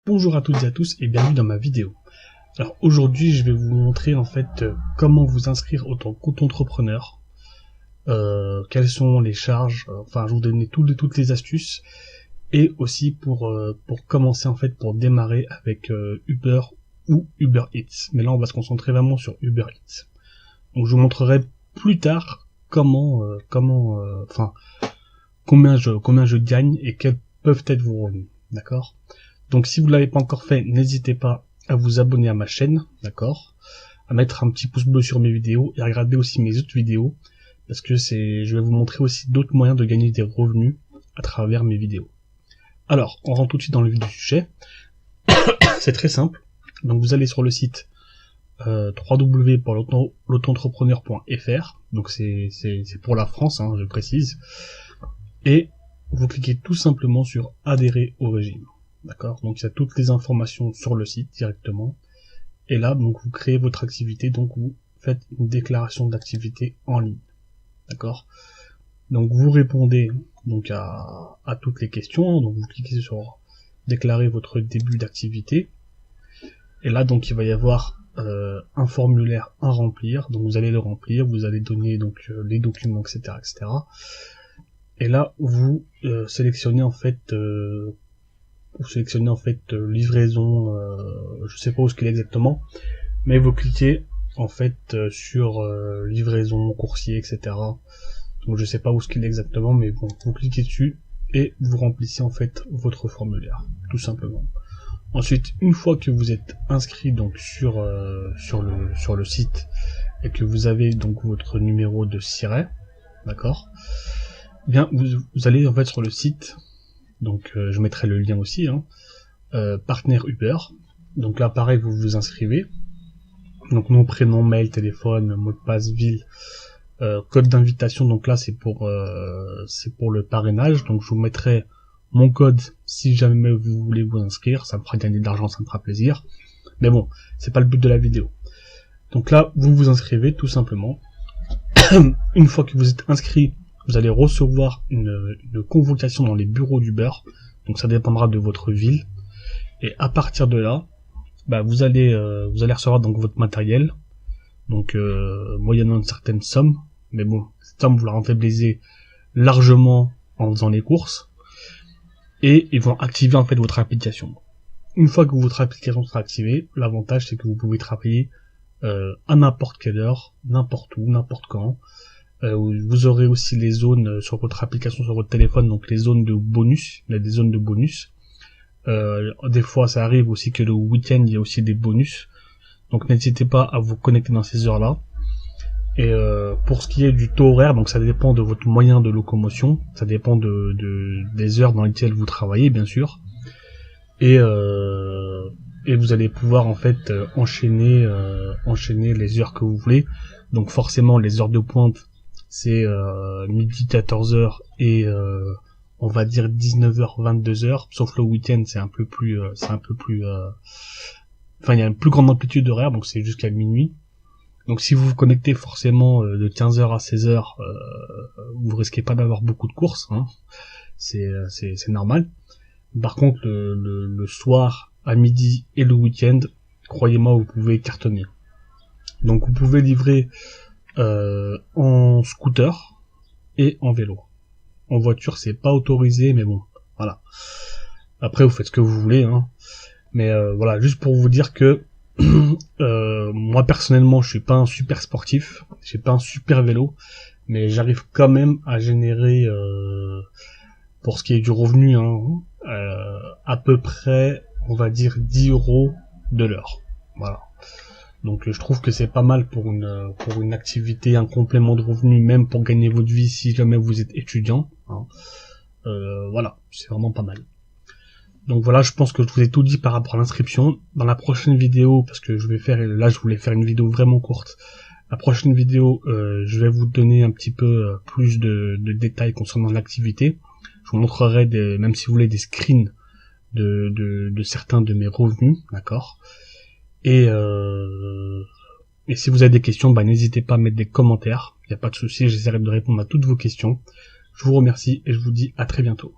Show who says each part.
Speaker 1: Bonjour à toutes et à tous et bienvenue dans ma vidéo. Alors aujourd'hui je vais vous montrer en fait comment vous inscrire en tant qu'auto-entrepreneur, quelles sont les charges, enfin je vais vous donner toutes les astuces et aussi pour commencer en fait pour démarrer avec Uber ou Uber Eats. Mais là on va se concentrer vraiment sur Uber Eats. Donc je vous montrerai plus tard combien je gagne et quels peuvent être vos revenus, d'accord? Donc si vous ne l'avez pas encore fait, n'hésitez pas à vous abonner à ma chaîne, d'accord, à mettre un petit pouce bleu sur mes vidéos et à regarder aussi mes autres vidéos, parce que je vais vous montrer aussi d'autres moyens de gagner des revenus à travers mes vidéos. Alors, on rentre tout de suite dans le vif du sujet. C'est très simple. Donc vous allez sur le site www.l'auto-entrepreneur.fr, donc c'est pour la France, hein, je précise, et vous cliquez tout simplement sur adhérer au régime. D'accord, donc il y a toutes les informations sur le site directement. Et là, donc vous créez votre activité, donc vous faites une déclaration d'activité en ligne. D'accord. Donc vous répondez donc à toutes les questions. Donc vous cliquez sur déclarer votre début d'activité. Et là, donc il va y avoir un formulaire à remplir. Donc vous allez le remplir, vous allez donner donc les documents, etc., etc. Et là, vous sélectionnez en fait livraison, je sais pas où ce qu'il est exactement, mais vous cliquez en fait sur livraison, coursier, etc. Donc je sais pas où ce qu'il est exactement, mais bon, vous cliquez dessus et vous remplissez en fait votre formulaire, tout simplement. Ensuite, une fois que vous êtes inscrit donc sur le site et que vous avez donc votre numéro de siret, d'accord, bien vous allez en fait sur le site. Donc je mettrai le lien aussi, hein. Partenaire Uber. Donc là pareil, vous vous inscrivez. Donc nom, prénom, mail, téléphone, mot de passe, ville, code d'invitation. Donc là c'est pour le parrainage. Donc je vous mettrai mon code si jamais vous voulez vous inscrire. Ça me fera gagner de l'argent, ça me fera plaisir. Mais bon, c'est pas le but de la vidéo. Donc là vous vous inscrivez tout simplement. Une fois que vous êtes inscrit, vous allez recevoir une convocation dans les bureaux d'Uber, donc ça dépendra de votre ville. Et à partir de là, bah vous allez recevoir donc votre matériel, donc moyennant une certaine somme, mais bon, cette somme vous la rentabilisez largement en faisant les courses, et ils vont activer en fait votre application. Une fois que votre application sera activée, l'avantage c'est que vous pouvez travailler à n'importe quelle heure, n'importe où, n'importe quand. Vous aurez aussi les zones sur votre application, sur votre téléphone, donc les zones de bonus. Il y a des zones de bonus. Des fois, ça arrive aussi que le week-end, il y a aussi des bonus. Donc n'hésitez pas à vous connecter dans ces heures-là. Et pour ce qui est du taux horaire, donc ça dépend de votre moyen de locomotion. Ça dépend des heures dans lesquelles vous travaillez, bien sûr. Et vous allez pouvoir en fait enchaîner les heures que vous voulez. Donc forcément, les heures de pointe, c'est midi 14h et on va dire 19h 22h, sauf le week-end c'est un peu plus enfin il y a une plus grande amplitude horaire, donc c'est jusqu'à minuit. Donc si vous vous connectez forcément de 15h à 16h, vous risquez pas d'avoir beaucoup de courses, hein. C'est normal. Par contre le soir à midi et le week-end, croyez-moi, vous pouvez cartonner. Donc vous pouvez livrer en scooter et en vélo. En voiture c'est pas autorisé, mais bon, voilà. Après vous faites ce que vous voulez, hein. Mais voilà, juste pour vous dire que moi personnellement je suis pas un super sportif, j'ai pas un super vélo, mais j'arrive quand même à générer pour ce qui est du revenu, hein, à peu près on va dire 10 € de l'heure. Voilà. Donc je trouve que c'est pas mal pour une activité, un complément de revenu, même pour gagner votre vie si jamais vous êtes étudiant, hein. Voilà, c'est vraiment pas mal. Donc voilà, je pense que je vous ai tout dit par rapport à l'inscription. Dans la prochaine vidéo, parce que je voulais faire une vidéo vraiment courte. La prochaine vidéo, je vais vous donner un petit peu plus de détails concernant l'activité. Je vous montrerai même si vous voulez des screens de certains de mes revenus, d'accord. Et si vous avez des questions, bah, n'hésitez pas à mettre des commentaires. Il n'y a pas de souci, j'essaierai de répondre à toutes vos questions. Je vous remercie et je vous dis à très bientôt.